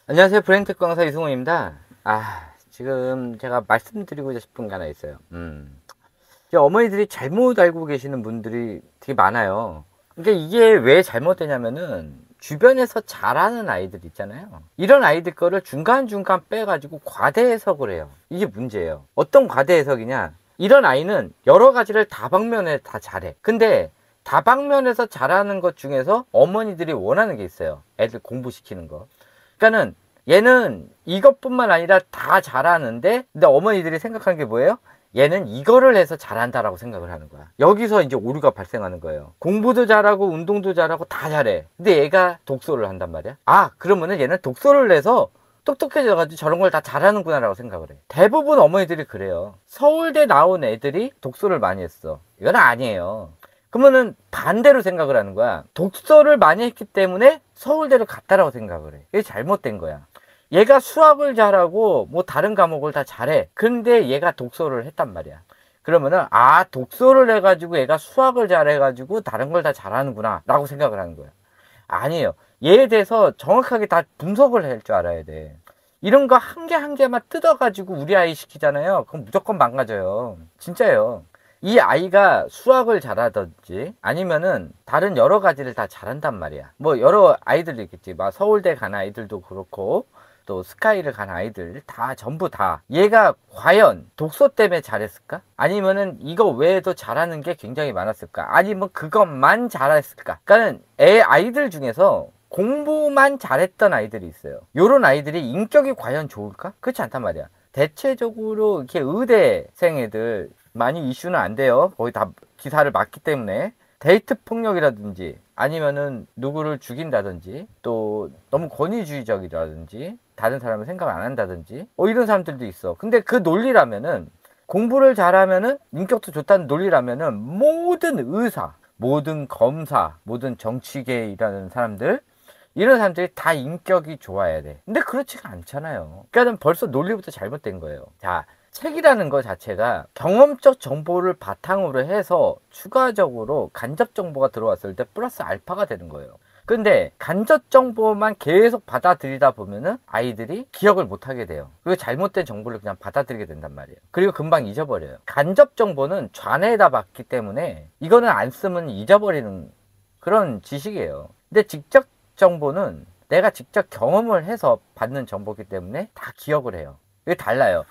안녕하세요. 브레인테크 강사 이승훈입니다. 지금 제가 말씀드리고 싶은 게 하나 있어요. 이제 어머니들이 잘못 알고 계시는 분들이 되게 많아요. 그러니까 이게 왜 잘못되냐면은 주변에서 잘하는 아이들 있잖아요. 이런 아이들 거를 중간중간 빼가지고 과대 해석을 해요. 이게 문제예요. 어떤 과대 해석이냐? 이런 아이는 여러 가지를 다방면에 다 잘해. 근데 다방면에서 잘하는 것 중에서 어머니들이 원하는 게 있어요. 애들 공부시키는 거. 그러니까는 얘는 이것뿐만 아니라 다 잘하는데, 근데 어머니들이 생각하는 게 뭐예요? 얘는 이거를 해서 잘한다라고 생각을 하는 거야. 여기서 이제 오류가 발생하는 거예요. 공부도 잘하고 운동도 잘하고 다 잘해. 근데 얘가 독서를 한단 말이야. 그러면은 얘는 독서를 해서 똑똑해져가지고 저런 걸 다 잘하는구나 라고 생각을 해. 대부분 어머니들이 그래요. 서울대 나온 애들이 독서를 많이 했어. 이건 아니에요. 그러면은 반대로 생각을 하는 거야. 독서를 많이 했기 때문에 서울대를 갔다라고 생각을 해. 이게 잘못된 거야. 얘가 수학을 잘하고 뭐 다른 과목을 다 잘해. 근데 얘가 독서를 했단 말이야. 그러면은 독서를 해가지고 얘가 수학을 잘해가지고 다른 걸 다 잘하는구나 라고 생각을 하는 거야. 아니에요. 얘에 대해서 정확하게 다 분석을 할 줄 알아야 돼. 이런 거 한 개 한 개만 뜯어가지고 우리 아이 시키잖아요. 그럼 무조건 망가져요. 진짜예요. 이 아이가 수학을 잘하든지 아니면은 다른 여러 가지를 다 잘한단 말이야. 뭐 여러 아이들이 있겠지. 막 서울대 간 아이들도 그렇고 또 스카이를 간 아이들 다 전부 다 얘가 과연 독서 때문에 잘했을까? 아니면은 이거 외에도 잘하는 게 굉장히 많았을까? 아니면 그것만 잘했을까? 그러니까 아이들 중에서 공부만 잘했던 아이들이 있어요. 요런 아이들이 인격이 과연 좋을까? 그렇지 않단 말이야. 대체적으로 이렇게 의대생 애들 많이 이슈는 안 돼요. 거의 다 기사를 맞기 때문에. 데이트 폭력이라든지 아니면은 누구를 죽인다든지 또 너무 권위주의적이라든지 다른 사람을 생각 안 한다든지 이런 사람들도 있어. 근데 그 논리라면은 공부를 잘하면은 인격도 좋다는 논리라면은 모든 의사, 모든 검사, 모든 정치계에 일하는 사람들 이런 사람들이 다 인격이 좋아야 돼. 근데 그렇지가 않잖아요. 그러니까 벌써 논리부터 잘못된 거예요. 자, 책이라는 것 자체가 경험적 정보를 바탕으로 해서 추가적으로 간접 정보가 들어왔을 때 플러스 알파가 되는 거예요. 근데 간접 정보만 계속 받아들이다 보면은 아이들이 기억을 못 하게 돼요. 그리고 잘못된 정보를 그냥 받아들이게 된단 말이에요. 그리고 금방 잊어버려요. 간접 정보는 좌뇌에다 받기 때문에 이거는 안 쓰면 잊어버리는 그런 지식이에요. 근데 직접 정보는 내가 직접 경험을 해서 받는 정보이기 때문에 다 기억을 해요. 이게 달라요.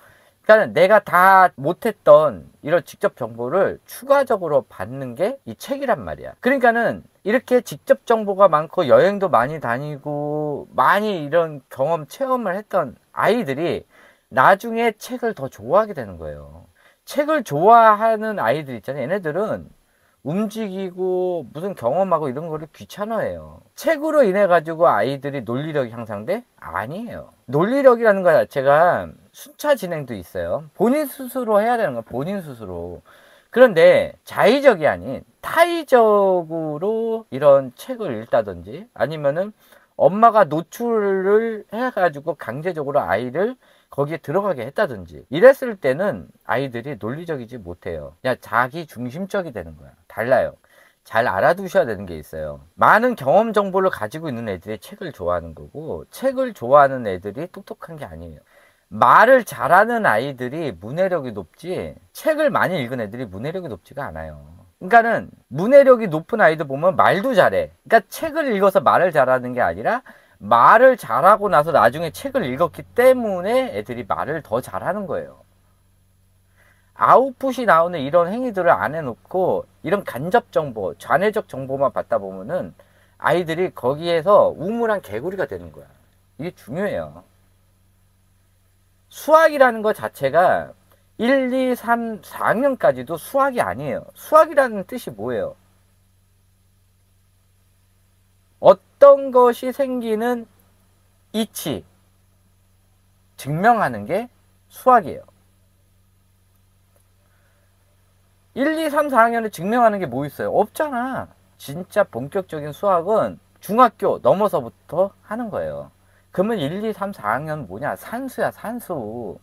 그러니까 내가 다 못했던 이런 직접 정보를 추가적으로 받는 게 이 책이란 말이야. 그러니까는 이렇게 직접 정보가 많고 여행도 많이 다니고 많이 이런 경험 체험을 했던 아이들이 나중에 책을 더 좋아하게 되는 거예요. 책을 좋아하는 아이들 있잖아요. 얘네들은 움직이고 무슨 경험하고 이런 거를 귀찮아해요. 책으로 인해 가지고 아이들이 논리력이 향상돼? 아니에요. 논리력이라는 것 자체가 순차 진행도 있어요. 본인 스스로 해야 되는 거야. 본인 스스로. 그런데 자의적이 아닌 타의적으로 이런 책을 읽다든지 아니면은 엄마가 노출을 해가지고 강제적으로 아이를 거기에 들어가게 했다든지 이랬을 때는 아이들이 논리적이지 못해요. 그냥 자기 중심적이 되는 거야. 달라요. 잘 알아두셔야 되는 게 있어요. 많은 경험 정보를 가지고 있는 애들이 책을 좋아하는 거고 책을 좋아하는 애들이 똑똑한 게 아니에요. 말을 잘하는 아이들이 문해력이 높지 책을 많이 읽은 애들이 문해력이 높지가 않아요. 그러니까는 문해력이 높은 아이들 보면 말도 잘해. 그러니까 책을 읽어서 말을 잘하는 게 아니라 말을 잘하고 나서 나중에 책을 읽었기 때문에 애들이 말을 더 잘하는 거예요. 아웃풋이 나오는 이런 행위들을 안 해놓고 이런 간접 정보, 좌뇌적 정보만 받다 보면은 아이들이 거기에서 우물한 개구리가 되는 거야. 이게 중요해요. 수학이라는 것 자체가 1, 2, 3, 4학년까지도 수학이 아니에요. 수학이라는 뜻이 뭐예요? 어떤 것이 생기는 이치, 증명하는 게 수학이에요. 1, 2, 3, 4학년에 증명하는 게 뭐 있어요? 없잖아. 진짜 본격적인 수학은 중학교 넘어서부터 하는 거예요. 그러면 1, 2, 3, 4학년 뭐냐? 산수야, 산수.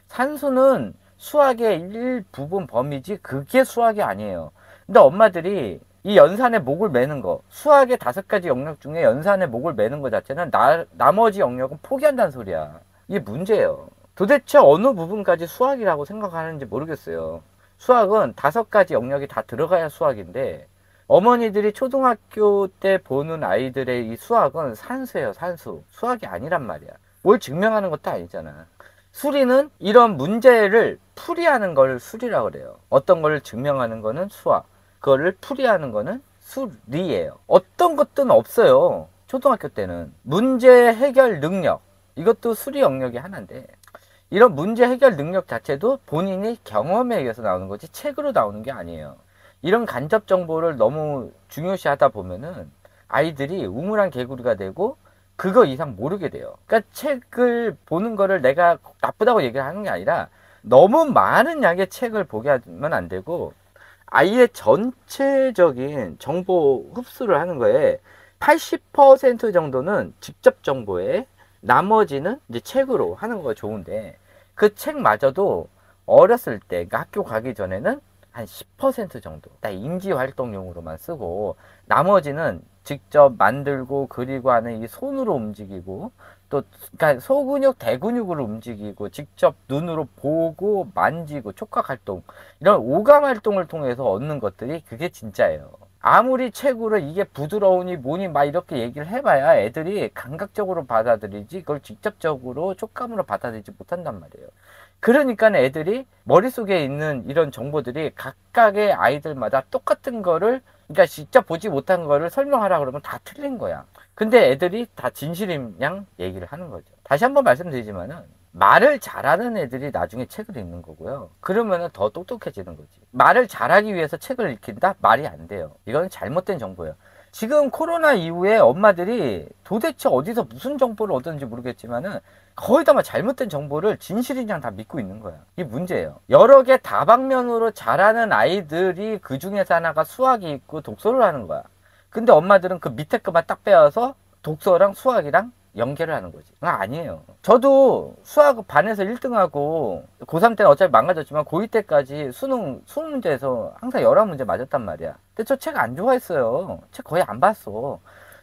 산수는 수학의 일부분 범위지 그게 수학이 아니에요. 근데 엄마들이 이 연산에 목을 매는 거, 수학의 5가지 영역 중에 연산에 목을 매는 거 자체는 나머지 영역은 포기한다는 소리야. 이게 문제예요. 도대체 어느 부분까지 수학이라고 생각하는지 모르겠어요. 수학은 5가지 영역이 다 들어가야 수학인데, 어머니들이 초등학교 때 보는 아이들의 이 수학은 산수예요, 산수. 수학이 아니란 말이야. 뭘 증명하는 것도 아니잖아. 수리는 이런 문제를 풀이하는 걸 수리라고 그래요. 어떤 걸 증명하는 거는 수학, 그거를 풀이하는 거는 수리예요. 어떤 것들은 없어요. 초등학교 때는 문제 해결 능력, 이것도 수리 영역이 하나인데, 이런 문제 해결 능력 자체도 본인이 경험에 의해서 나오는 거지 책으로 나오는 게 아니에요. 이런 간접 정보를 너무 중요시 하다 보면은 아이들이 우물안 개구리가 되고 그거 이상 모르게 돼요. 그러니까 책을 보는 거를 내가 나쁘다고 얘기를 하는 게 아니라, 너무 많은 양의 책을 보게 하면 안 되고, 아이의 전체적인 정보 흡수를 하는 거에 80% 정도는 직접 정보에, 나머지는 이제 책으로 하는 거가 좋은데, 그 책마저도 어렸을 때, 그러니까 학교 가기 전에는 한 10% 정도 딱 인지 활동용으로만 쓰고, 나머지는 직접 만들고 그리고 하는 이 손으로 움직이고, 또 그러니까 소근육 대근육으로 움직이고 직접 눈으로 보고 만지고 촉각 활동, 이런 오감 활동을 통해서 얻는 것들이 그게 진짜예요. 아무리 책으로 이게 부드러우니 뭐니 막 이렇게 얘기를 해봐야 애들이 감각적으로 받아들이지 그걸 직접적으로 촉감으로 받아들이지 못한단 말이에요. 그러니까 애들이 머릿속에 있는 이런 정보들이 각각의 아이들마다 똑같은 거를, 그러니까 직접 보지 못한 거를 설명하라 그러면 다 틀린 거야. 근데 애들이 다 진실인 양 얘기를 하는 거죠. 다시 한번 말씀드리지만은, 말을 잘하는 애들이 나중에 책을 읽는 거고요. 그러면 더 똑똑해지는 거지. 말을 잘하기 위해서 책을 읽힌다? 말이 안 돼요. 이건 잘못된 정보예요. 지금 코로나 이후에 엄마들이 도대체 어디서 무슨 정보를 얻었는지 모르겠지만은 거의 다 잘못된 정보를 진실인 양 다 믿고 있는 거야. 이게 문제예요. 여러 개 다방면으로 잘하는 아이들이 그 중에서 하나가 수학이 있고 독서를 하는 거야. 근데 엄마들은 그 밑에 것만 딱 빼와서 독서랑 수학이랑 연계를 하는 거지. 아니에요. 저도 수학 반에서 1등하고 고3 때는 어차피 망가졌지만 고2 때까지 수능 20문제에서 항상 11문제 맞았단 말이야. 근데 저 책 안 좋아했어요. 책 거의 안 봤어.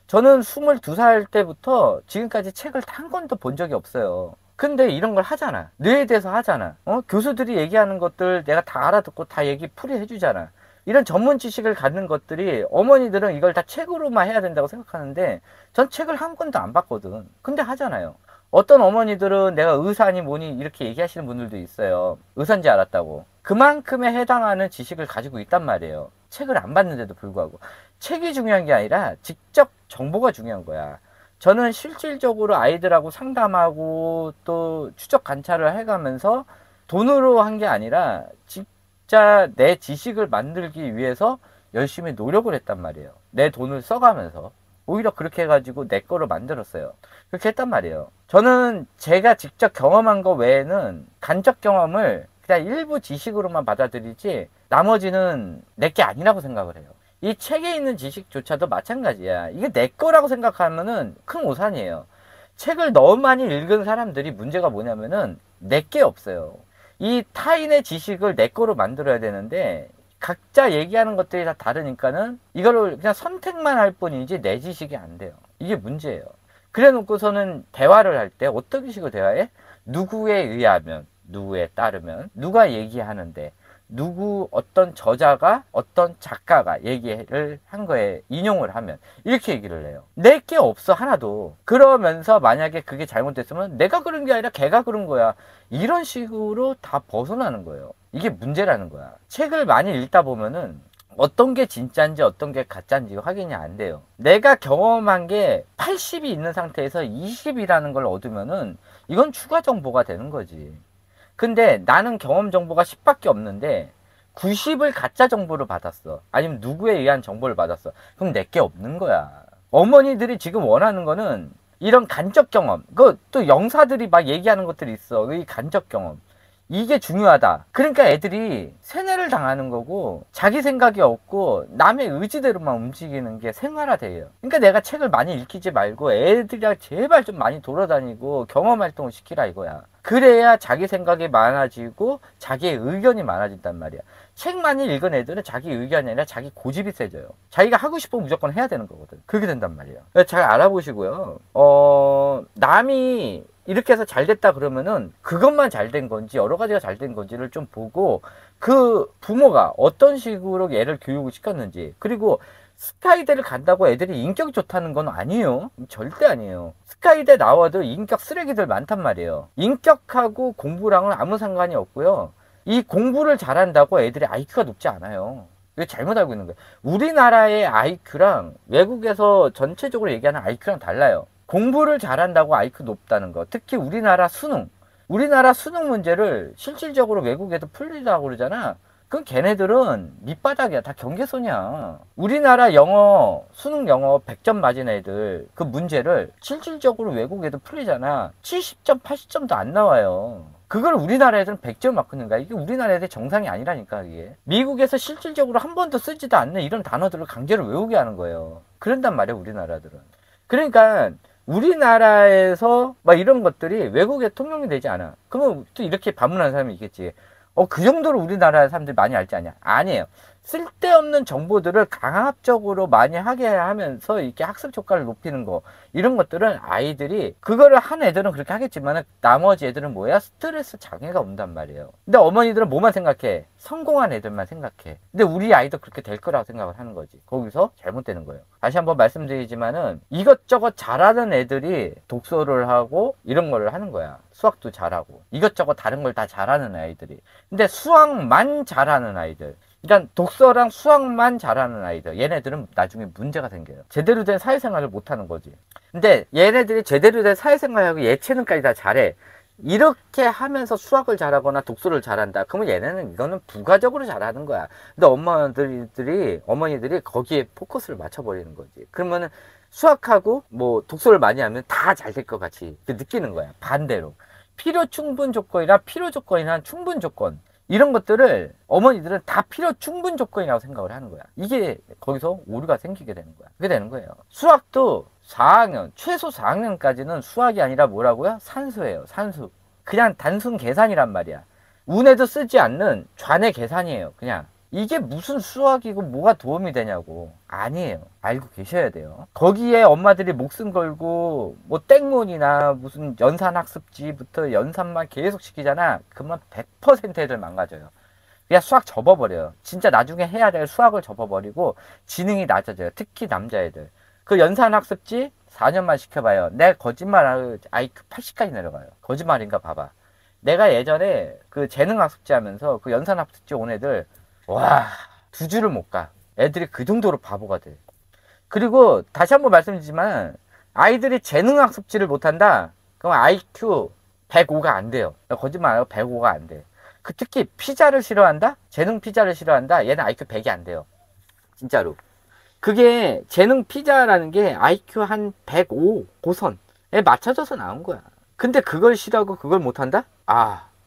저는 22살 때부터 지금까지 책을 한 권도 본 적이 없어요. 근데 이런 걸 하잖아. 뇌에 대해서 하잖아. 교수들이 얘기하는 것들 내가 다 알아듣고 다 얘기 풀이해 주잖아. 이런 전문 지식을 갖는 것들이, 어머니들은 이걸 다 책으로만 해야 된다고 생각하는데 전 책을 한 권도 안 봤거든. 근데 하잖아요. 어떤 어머니들은 내가 의사니 뭐니 이렇게 얘기하시는 분들도 있어요. 의사인지 알았다고. 그만큼에 해당하는 지식을 가지고 있단 말이에요. 책을 안 봤는데도 불구하고. 책이 중요한 게 아니라 직접 정보가 중요한 거야. 저는 실질적으로 아이들하고 상담하고 또 추적 관찰을 해가면서 돈으로 한 게 아니라 진짜 내 지식을 만들기 위해서 열심히 노력을 했단 말이에요. 내 돈을 써가면서. 오히려 그렇게 해가지고 내 거를 만들었어요. 그렇게 했단 말이에요. 저는 제가 직접 경험한 거 외에는 간접 경험을 그냥 일부 지식으로만 받아들이지 나머지는 내 게 아니라고 생각을 해요. 이 책에 있는 지식조차도 마찬가지야. 이게 내 거라고 생각하면은 큰 오산이에요. 책을 너무 많이 읽은 사람들이 문제가 뭐냐면은 내 게 없어요. 이 타인의 지식을 내 거로 만들어야 되는데 각자 얘기하는 것들이 다 다르니까는 이거를 그냥 선택만 할 뿐이지 내 지식이 안 돼요. 이게 문제예요. 그래 놓고서는 대화를 할 때 어떤 식으로 대화해? 누구에 의하면, 누구에 따르면, 누가 얘기하는데, 누구 어떤 저자가 어떤 작가가 얘기를 한 거에 인용을 하면 이렇게 얘기를 해요. 내 게 없어 하나도. 그러면서 만약에 그게 잘못됐으면 내가 그런 게 아니라 걔가 그런 거야. 이런 식으로 다 벗어나는 거예요. 이게 문제라는 거야. 책을 많이 읽다 보면은 어떤 게 진짜인지 어떤 게 가짜인지 확인이 안 돼요. 내가 경험한 게 80이 있는 상태에서 20이라는 걸 얻으면은 이건 추가 정보가 되는 거지. 근데 나는 경험 정보가 10밖에 없는데 90을 가짜 정보를 받았어. 아니면 누구에 의한 정보를 받았어. 그럼 내게 없는 거야. 어머니들이 지금 원하는 거는 이런 간접 경험. 또 영사들이 막 얘기하는 것들이 있어. 이 간접 경험. 이게 중요하다. 그러니까 애들이 세뇌를 당하는 거고 자기 생각이 없고 남의 의지대로만 움직이는 게 생활화돼요. 그러니까 내가 책을 많이 읽히지 말고 애들이랑 제발 좀 많이 돌아다니고 경험 활동을 시키라 이거야. 그래야 자기 생각이 많아지고 자기의 의견이 많아진단 말이야. 책 많이 읽은 애들은 자기 의견이 아니라 자기 고집이 세져요. 자기가 하고 싶으면 무조건 해야 되는 거거든. 그렇게 된단 말이에요. 잘 알아보시고요. 남이 이렇게 해서 잘 됐다 그러면은 그것만 잘 된 건지 여러 가지가 잘 된 건지를 좀 보고, 그 부모가 어떤 식으로 얘를 교육을 시켰는지, 그리고 스카이대를 간다고 애들이 인격이 좋다는 건 아니에요. 절대 아니에요. 스카이대 나와도 인격 쓰레기들 많단 말이에요. 인격하고 공부랑은 아무 상관이 없고요. 이 공부를 잘한다고 애들이 IQ가 높지 않아요. 이거 잘못 알고 있는 거예요. 우리나라의 IQ랑 외국에서 전체적으로 얘기하는 IQ랑 달라요. 공부를 잘한다고 IQ 높다는 거. 특히 우리나라 수능 문제를 실질적으로 외국에도 풀리라고 그러잖아. 그럼 걔네들은 밑바닥이야. 다 경계선이야. 우리나라 영어, 수능 영어 100점 맞은 애들 그 문제를 실질적으로 외국에도 풀리잖아. 70점, 80점도 안 나와요. 그걸 우리나라 애들은 100점 맞는 거야. 이게 우리나라 애들 정상이 아니라니까, 이게. 미국에서 실질적으로 한 번도 쓰지도 않는 이런 단어들을 강제로 외우게 하는 거예요. 그런단 말이야, 우리나라들은. 그러니까 우리나라에서 막 이런 것들이 외국에 통용이 되지 않아. 그러면 또 이렇게 반문하는 사람이 있겠지. 그 정도로 우리나라 사람들이 많이 알지 않냐? 아니에요. 쓸데없는 정보들을 강압적으로 많이 하게 하면서 이렇게 학습 효과를 높이는 거, 이런 것들은 아이들이, 그거를 한 애들은 그렇게 하겠지만 나머지 애들은 뭐야? 스트레스 장애가 온단 말이에요. 근데 어머니들은 뭐만 생각해? 성공한 애들만 생각해. 근데 우리 아이도 그렇게 될 거라고 생각을 하는 거지. 거기서 잘못되는 거예요. 다시 한번 말씀드리지만은 이것저것 잘하는 애들이 독서를 하고 이런 거를 하는 거야. 수학도 잘하고 이것저것 다른 걸 다 잘하는 아이들이. 근데 수학만 잘하는 아이들, 그러니까 독서랑 수학만 잘하는 아이들, 얘네들은 나중에 문제가 생겨요. 제대로 된 사회생활을 못하는 거지. 근데 얘네들이 제대로 된 사회생활하고 예체능까지 다 잘해. 이렇게 하면서 수학을 잘하거나 독서를 잘한다. 그러면 얘네는 이거는 부가적으로 잘하는 거야. 근데 어머니들이 거기에 포커스를 맞춰버리는 거지. 그러면은 수학하고 뭐 독서를 많이 하면 다 잘 될 것 같이 느끼는 거야. 반대로. 필요 충분 조건이나 필요 조건이나 충분 조건, 이런 것들을 어머니들은 다 필요 충분 조건이라고 생각을 하는 거야. 이게 거기서 오류가 생기게 되는 거야. 그게 되는 거예요. 수학도 4학년, 최소 4학년까지는 수학이 아니라 뭐라고요? 산수예요. 산수. 그냥 단순 계산이란 말이야. 운에도 쓰지 않는 좌뇌 계산이에요. 그냥. 이게 무슨 수학이고 뭐가 도움이 되냐고. 아니에요. 알고 계셔야 돼요. 거기에 엄마들이 목숨 걸고 뭐 땡몬이나 무슨 연산학습지부터 연산만 계속 시키잖아. 그러면 100% 애들 망가져요. 그냥 수학 접어버려요. 진짜 나중에 해야 될 수학을 접어버리고 지능이 낮아져요. 특히 남자애들. 그 연산학습지 4년만 시켜봐요. 내 거짓말 IQ 80까지 내려가요. 거짓말인가 봐봐. 내가 예전에 그 재능학습지 하면서 그 연산학습지 온 애들, 와, 2주를 못 가. 애들이 그 정도로 바보가 돼. 그리고 다시 한번 말씀드리지만 아이들이 재능학습지를 못한다? 그럼 IQ 105가 안 돼요. 거짓말 안 하고 105가 안 돼. 특히 피자를 싫어한다? 재능 피자를 싫어한다? 얘는 IQ 100이 안 돼요. 진짜로. 그게 재능 피자라는 게 IQ 한 105 고선에 맞춰져서 나온 거야. 근데 그걸 싫어하고 그걸 못한다?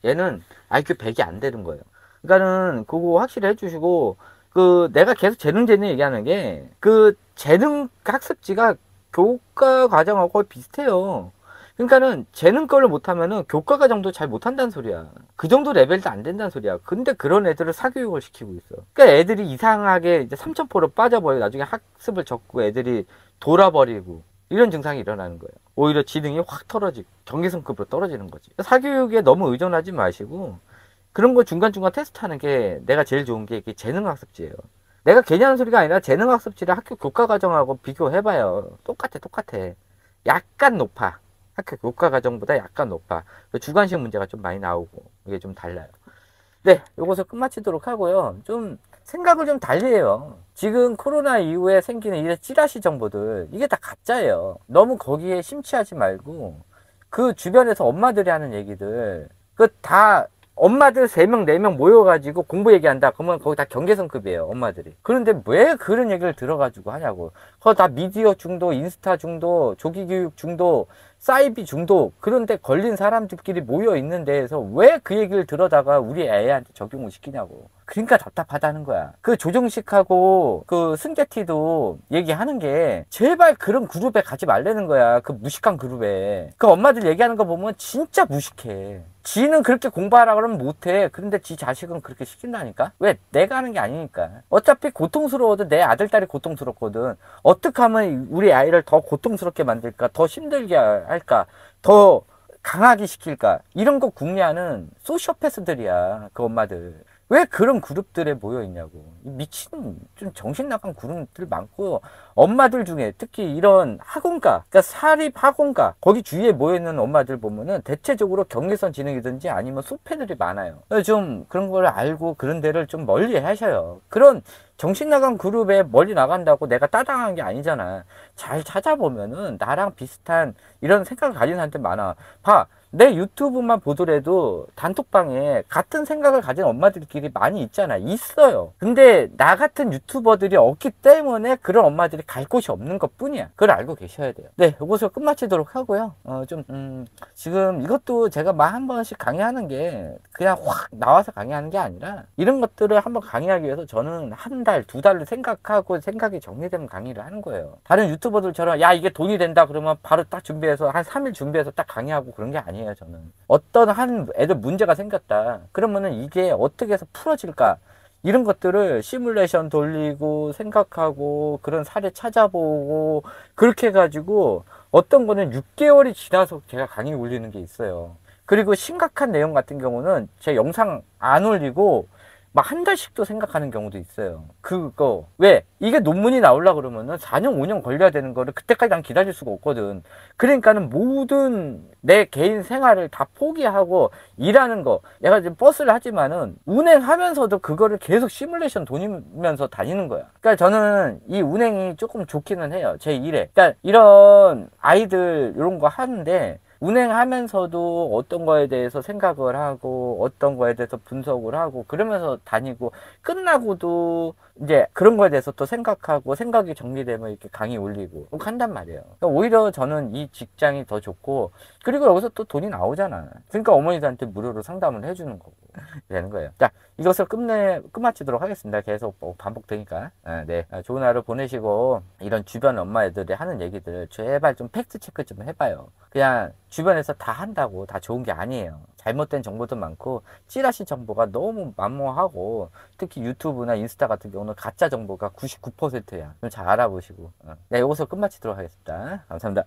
얘는 IQ 100이 안 되는 거예요. 그러니까는 그거 확실히 해주시고, 내가 계속 재능 얘기하는 게, 재능 학습지가 교과 과정하고 거의 비슷해요. 그러니까는 재능 거를 못하면은 교과 과정도 잘 못한다는 소리야. 그 정도 레벨도 안 된다는 소리야. 근데 그런 애들을 사교육을 시키고 있어. 그러니까 애들이 이상하게 이제 3,000%로 빠져버려. 나중에 학습을 접고 애들이 돌아버리고 이런 증상이 일어나는 거예요. 오히려 지능이 확 떨어지고 경계선급으로 떨어지는 거지. 사교육에 너무 의존하지 마시고 그런 거 중간중간 테스트하는 게 내가 제일 좋은 게 재능학습지예요. 내가 괜히 하는 소리가 아니라 재능학습지를 학교 교과과정하고 비교해봐요. 똑같아. 약간 높아. 학교 교과과정보다 약간 높아. 주관식 문제가 좀 많이 나오고 이게 좀 달라요. 네, 요것을 끝마치도록 하고요. 좀 생각을 좀 달리 해요. 지금 코로나 이후에 생기는 이 찌라시 정보들, 이게 다 가짜예요. 너무 거기에 심취하지 말고 그 주변에서 엄마들이 하는 얘기들, 다 엄마들 3명, 4명 모여가지고 공부 얘기한다. 그러면 거기 다 경계선급이에요, 엄마들이. 그런데 왜 그런 얘기를 들어가지고 하냐고. 그거 다 미디어 중독, 인스타 중독, 조기교육 중독, 사이비 중독, 그런데 걸린 사람들끼리 모여 있는 데에서 왜 그 얘기를 들어다가 우리 애한테 적용을 시키냐고. 그러니까 답답하다는 거야. 그 조정식하고 그 승재티도 얘기하는 게 제발 그런 그룹에 가지 말라는 거야. 그 무식한 그룹에. 그 엄마들 얘기하는 거 보면 진짜 무식해. 지는 그렇게 공부하라 그러면 못해. 그런데 지 자식은 그렇게 시킨다니까? 왜? 내가 하는 게 아니니까. 어차피 고통스러워도 내 아들, 딸이 고통스럽거든. 어떻게 하면 우리 아이를 더 고통스럽게 만들까? 더 힘들게 할까? 더 강하게 시킬까? 이런 거 궁리하는 소시오패스들이야. 그 엄마들. 왜 그런 그룹들에 모여 있냐고. 미친, 좀 정신 나간 그룹들 많고, 엄마들 중에 특히 이런 학원가, 그러니까 사립 학원가, 거기 주위에 모여 있는 엄마들 보면은 대체적으로 경계선 지능이든지 아니면 소패들이 많아요. 좀 그런 걸 알고 그런 데를 좀 멀리 하셔요. 그런 정신 나간 그룹에 멀리 나간다고 내가 따당한 게 아니잖아. 잘 찾아보면은 나랑 비슷한 이런 생각을 가진 사람들 많아. 봐. 내 유튜브만 보더라도 단톡방에 같은 생각을 가진 엄마들끼리 많이 있잖아. 있어요. 근데 나 같은 유튜버들이 없기 때문에 그런 엄마들이 갈 곳이 없는 것 뿐이야. 그걸 알고 계셔야 돼요. 네, 이것을 끝마치도록 하고요. 지금 이것도 제가 말 한 번씩 강의하는 게 그냥 확 나와서 강의하는 게 아니라 이런 것들을 한번 강의하기 위해서 저는 한 달, 두 달을 생각하고 생각이 정리되면 강의를 하는 거예요. 다른 유튜버들처럼 야, 이게 돈이 된다 그러면 바로 딱 준비해서 한 3일 준비해서 딱 강의하고 그런 게 아니에요. 저는 어떤 한 애들 문제가 생겼다 그러면은 이게 어떻게 해서 풀어질까 이런 것들을 시뮬레이션 돌리고 생각하고 그런 사례 찾아보고 그렇게 해가지고 어떤 거는 6개월이 지나서 제가 강의 올리는 게 있어요. 그리고 심각한 내용 같은 경우는 제 영상 안 올리고 막 한 달씩도 생각하는 경우도 있어요. 그거 왜? 이게 논문이 나오려고 그러면은 4년 5년 걸려야 되는 거를 그때까지 난 기다릴 수가 없거든. 그러니까는 모든 내 개인 생활을 다 포기하고 일하는 거, 내가 지금 버스를 하지만은 운행하면서도 그거를 계속 시뮬레이션 돌리면서 다니는 거야. 그러니까 저는 이 운행이 조금 좋기는 해요. 제 일에. 그러니까 이런 아이들 이런 거 하는데 운행하면서도 어떤 거에 대해서 생각을 하고 어떤 거에 대해서 분석을 하고 그러면서 다니고 끝나고도 이제 그런 거에 대해서 또 생각하고 생각이 정리되면 이렇게 강의 올리고 그렇게 한단 말이에요. 그러니까 오히려 저는 이 직장이 더 좋고 그리고 여기서 또 돈이 나오잖아. 그러니까 어머니들한테 무료로 상담을 해주는 거고 되는 거예요. 자, 이것을 끝마치도록 하겠습니다. 계속 반복되니까. 네. 좋은 하루 보내시고 이런 주변 엄마애들이 하는 얘기들 제발 좀 팩트 체크 좀 해봐요. 그냥 주변에서 다 한다고 다 좋은 게 아니에요. 잘못된 정보도 많고 찌라시 정보가 너무 만무하고 특히 유튜브나 인스타 같은 경우는 가짜 정보가 99%야. 좀 잘 알아보시고 네, 이것을 끝마치도록 하겠습니다. 감사합니다.